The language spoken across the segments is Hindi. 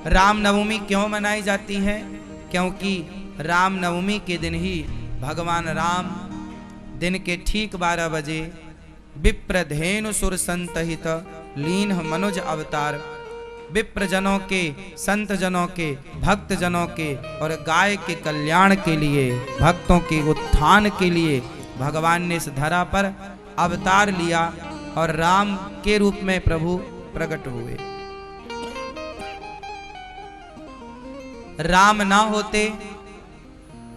रामनवमी क्यों मनाई जाती है? क्योंकि रामनवमी के दिन ही भगवान राम दिन के ठीक 12 बजे विप्रधेनु सुर संतहित लीन मनुज अवतार, विप्रजनों के, संत जनों के, भक्त जनों के और गाय के कल्याण के लिए, भक्तों के उत्थान के लिए भगवान ने इस धरा पर अवतार लिया और राम के रूप में प्रभु प्रकट हुए। राम ना होते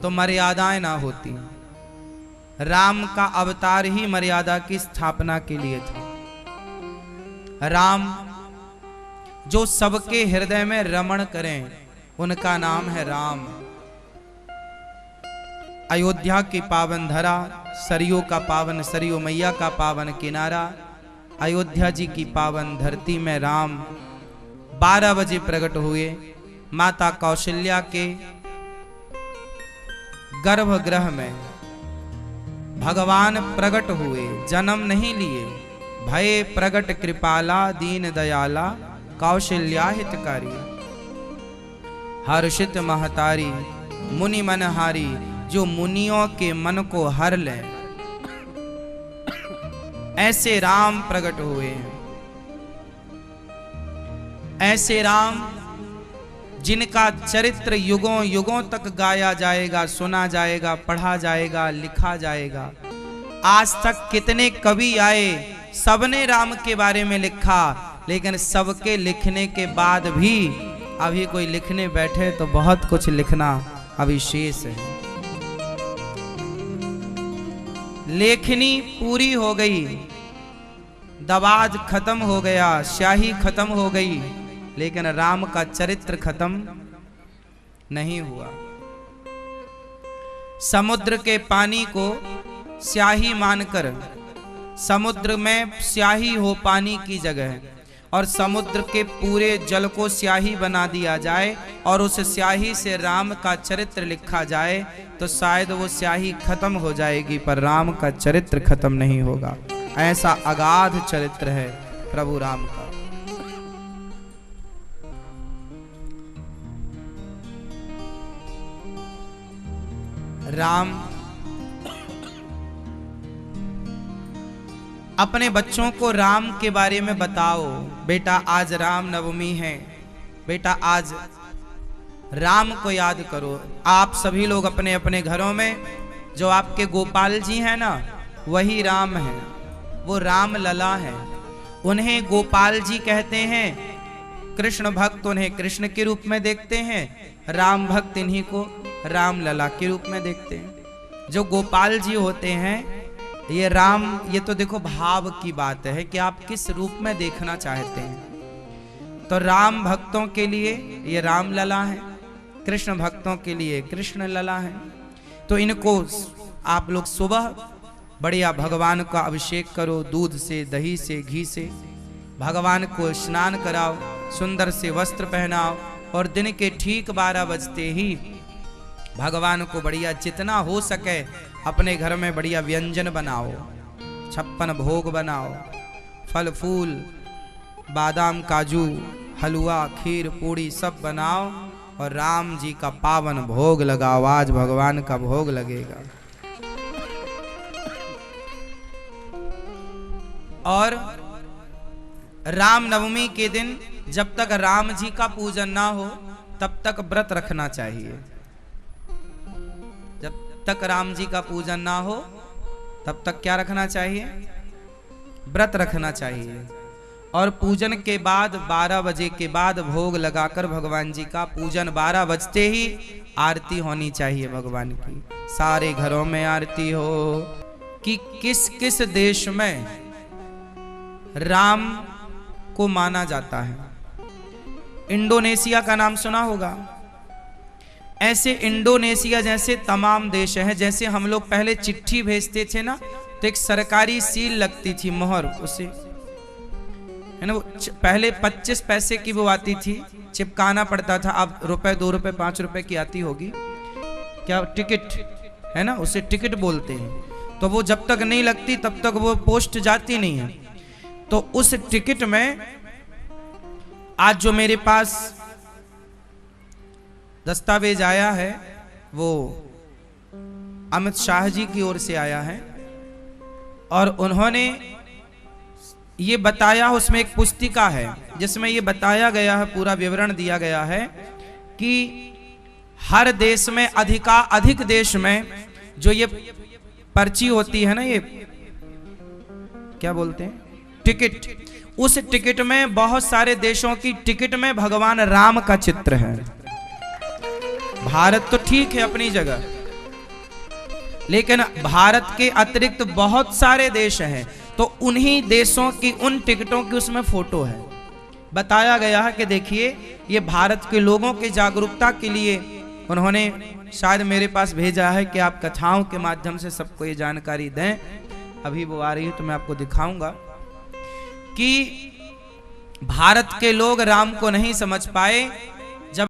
तो मर्यादाएं ना होती। राम का अवतार ही मर्यादा की स्थापना के लिए था। राम जो सबके हृदय में रमण करें, उनका नाम है राम। अयोध्या की पावन धरा, सरयू का पावन, सरयू मैया का पावन किनारा, अयोध्या जी की पावन धरती में राम 12 बजे प्रकट हुए। माता कौशल्या के गर्भगृह में भगवान प्रकट हुए, जन्म नहीं लिए। भय प्रकट कृपाला दीन दयाला कौशल्या हितकारी, हर्षित महतारी मुनि मनहारी, जो मुनियों के मन को हर ले, ऐसे राम प्रकट हुए हैं। ऐसे राम जिनका चरित्र युगों युगों तक गाया जाएगा, सुना जाएगा, पढ़ा जाएगा, लिखा जाएगा। आज तक कितने कवि आए, सबने राम के बारे में लिखा, लेकिन सबके लिखने के बाद भी अभी कोई लिखने बैठे तो बहुत कुछ लिखना अभी शेष है। लेखनी पूरी हो गई, दबाज खत्म हो गया, स्याही खत्म हो गई, लेकिन राम का चरित्र खत्म नहीं हुआ। समुद्र के पानी को स्याही मानकर, समुद्र में स्याही हो पानी की जगह, और समुद्र के पूरे जल को स्याही बना दिया जाए और उस स्याही से राम का चरित्र लिखा जाए, तो शायद वो स्याही खत्म हो जाएगी, पर राम का चरित्र खत्म नहीं होगा। ऐसा अगाध चरित्र है प्रभु राम का। राम अपने बच्चों को राम के बारे में बताओ, बेटा आज राम नवमी है, बेटा आज राम को याद करो। आप सभी लोग अपने अपने घरों में जो आपके गोपाल जी हैं ना, वही राम है, वो राम लला है। उन्हें गोपाल जी कहते हैं। कृष्ण भक्त उन्हें कृष्ण के रूप में देखते हैं, राम भक्त इन्हीं को राम लला के रूप में देखते हैं। जो गोपाल जी होते हैं ये राम, ये तो देखो भाव की बात है कि आप किस रूप में देखना चाहते हैं। तो राम भक्तों के लिए ये राम लला है, कृष्ण भक्तों के लिए कृष्ण लला है। तो इनको आप लोग सुबह बढ़िया भगवान का अभिषेक करो, दूध से, दही से, घी से, भगवान को स्नान कराओ, सुंदर से वस्त्र पहनाओ, और दिन के ठीक 12 बजते ही भगवान को बढ़िया जितना हो सके अपने घर में बढ़िया व्यंजन बनाओ, 56 भोग बनाओ, फल फूल, बादाम काजू, हलवा, खीर, पूड़ी सब बनाओ और राम जी का पावन भोग लगाओ। आज भगवान का भोग लगेगा। और राम नवमी के दिन जब तक राम जी का पूजन ना हो तब तक व्रत रखना चाहिए। जब तक राम जी का पूजन ना हो तब तक क्या रखना चाहिए? व्रत रखना चाहिए। और पूजन के बाद 12 बजे के बाद भोग लगाकर भगवान जी का पूजन 12 बजते ही आरती होनी चाहिए भगवान की। सारे घरों में आरती हो। कि किस किस देश में राम को माना जाता है? इंडोनेशिया का नाम सुना होगा। ऐसे इंडोनेशिया जैसे तमाम देश हैं। जैसे हम लोग पहले चिट्ठी भेजते थे ना, तो एक सरकारी सील लगती थी, मोहर, उसे है ना, पहले 25 पैसे की वो आती थी, चिपकाना पड़ता था। अब रुपए, 2 रुपए, 5 रुपए की आती होगी क्या, टिकट है ना, उसे टिकट बोलते हैं। तो वो जब तक नहीं लगती तब तक वो पोस्ट जाती नहीं है। तो उस टिकट में आज जो मेरे पास दस्तावेज आया है वो अमित शाह जी की ओर से आया है और उन्होंने ये बताया, उसमें एक पुस्तिका है जिसमें ये बताया गया है, पूरा विवरण दिया गया है कि हर देश में अधिक देश में जो ये पर्ची होती है ना, ये क्या बोलते हैं, टिकट, उस टिकट में बहुत सारे देशों की टिकट में भगवान राम का चित्र है। भारत तो ठीक है अपनी जगह, लेकिन भारत के अतिरिक्त बहुत सारे देश हैं, तो उन्हीं देशों की उन टिकटों की उसमें फोटो है। बताया गया है कि देखिए ये भारत के लोगों की जागरूकता के लिए उन्होंने शायद मेरे पास भेजा है कि आप कथाओं के माध्यम से सबको ये जानकारी दें। अभी वो आ रही है तो मैं आपको दिखाऊंगा कि भारत के लोग राम को नहीं समझ पाए